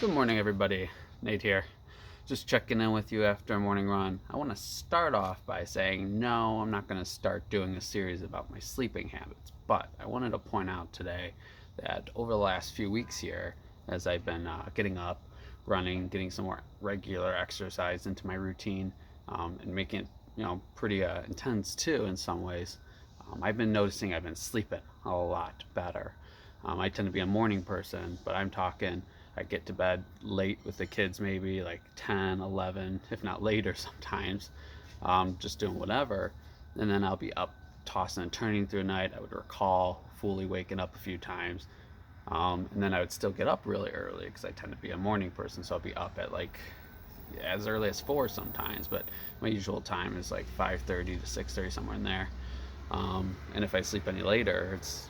Good morning, everybody. Nate here. Just checking in with you after a morning run. I want to start off by saying no, I'm not going to start doing a series about my sleeping habits, but I wanted to point out today that over the last few weeks here, as I've been getting up, running, getting some more regular exercise into my routine, and making it, pretty intense too in some ways. I've been noticing I've been sleeping a lot better. I tend to be a morning person, but I'm talking I get to bed late with the kids, maybe like 10, 11, if not later sometimes, just doing whatever. And then I'll be up tossing and turning through the night. I would recall fully waking up a few times. And then I would still get up really early because I tend to be a morning person. So I'll be up at like as early as 4 sometimes, but my usual time is like 5:30 to 6:30, somewhere in there. And if I sleep any later, it's,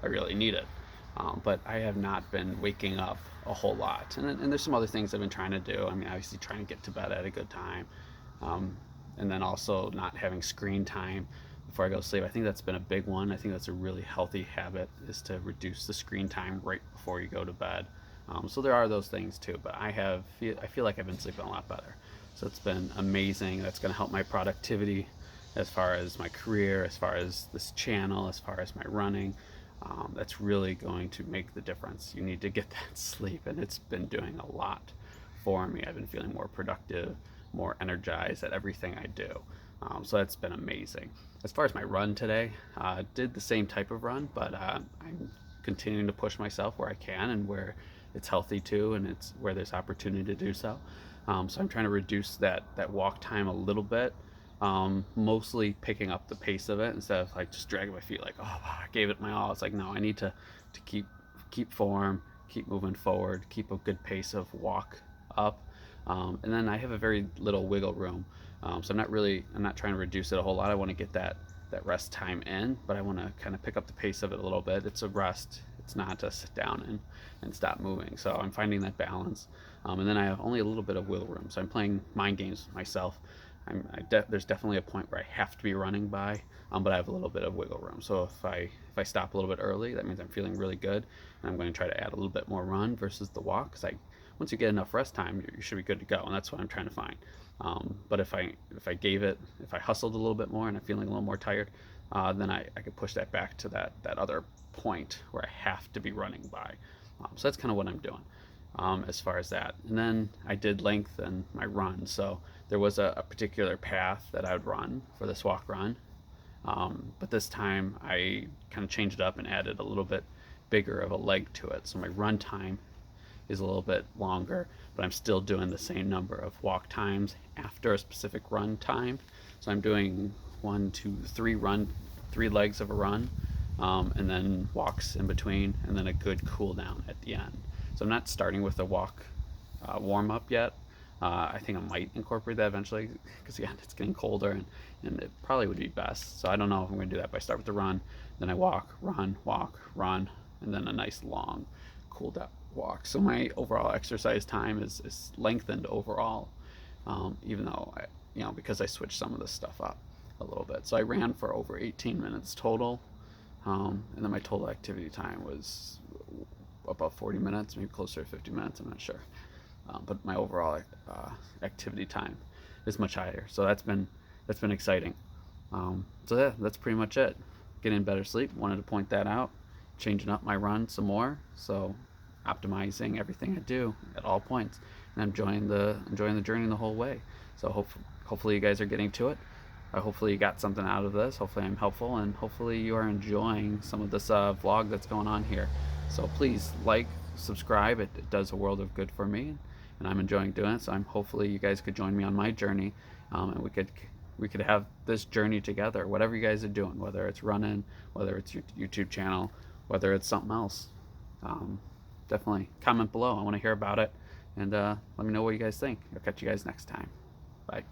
I really need it. But I have not been waking up a whole lot. And there's some other things I've been trying to do. I mean, obviously trying to get to bed at a good time. Um, and then also not having screen time before I go to sleep. I think that's been a big one. I think that's a really healthy habit, is to reduce the screen time right before you go to bed. So there are those things too, but I feel like I've been sleeping a lot better. So it's been amazing. That's going to help my productivity as far as my career, as far as this channel, as far as my running. That's really going to make the difference. You need to get that sleep, and it's been doing a lot for me. I've been feeling more productive, more energized at everything I do. So that's been amazing. As far as my run today, did the same type of run, but I'm continuing to push myself where I can and where it's healthy too, and it's where there's opportunity to do so. So I'm trying to reduce that walk time a little bit, mostly picking up the pace of it instead of like just dragging my feet like, oh, I gave it my all. It's like, no, I need to keep form, keep moving forward, keep a good pace of walk up. And then I have a very little wiggle room. So I'm not trying to reduce it a whole lot. I want to get that rest time in, but I want to kind of pick up the pace of it a little bit. It's a rest. It's not to sit down and stop moving. So I'm finding that balance. And then I have only a little bit of wiggle room. So I'm playing mind games with myself. There's definitely a point where I have to be running by, but I have a little bit of wiggle room. So if I stop a little bit early, that means I'm feeling really good, and I'm going to try to add a little bit more run versus the walk. Because once you get enough rest time, you should be good to go, and that's what I'm trying to find. But if I hustled a little bit more and I'm feeling a little more tired, then I could push that back to that other point where I have to be running by. So that's kind of what I'm doing. As far as that. And then I did lengthen my run. So there was a particular path that I would run for this walk run. But this time I kind of changed it up and added a little bit bigger of a leg to it. So my run time is a little bit longer, but I'm still doing the same number of walk times after a specific run time. So I'm doing 3 legs of a run, and then walks in between, and then a good cool down at the end. So I'm not starting with a walk warm up yet. I think I might incorporate that eventually because, again, it's getting colder, and it probably would be best. So I don't know if I'm going to do that, but I start with the run, then I walk, run, and then a nice long cool down walk. So my overall exercise time is lengthened overall, even though because I switched some of this stuff up a little bit. So I ran for over 18 minutes total, and then my total activity time was about 40 minutes, maybe closer to 50 minutes, I'm not sure. But my overall activity time is much higher. So that's been exciting. So yeah, that's pretty much it. Getting better sleep. Wanted to point that out. Changing up my run some more. So optimizing everything I do at all points, and enjoying the journey the whole way. So hopefully you guys are getting to it. Hopefully you got something out of this. Hopefully I'm helpful, and hopefully you are enjoying some of this vlog that's going on here. So please subscribe. It does a world of good for me, and I'm enjoying doing it. So hopefully you guys could join me on my journey, and we could have this journey together. Whatever you guys are doing, whether it's running, whether it's your YouTube channel, whether it's something else, definitely comment below. I want to hear about it, and let me know what you guys think. I'll catch you guys next time. Bye.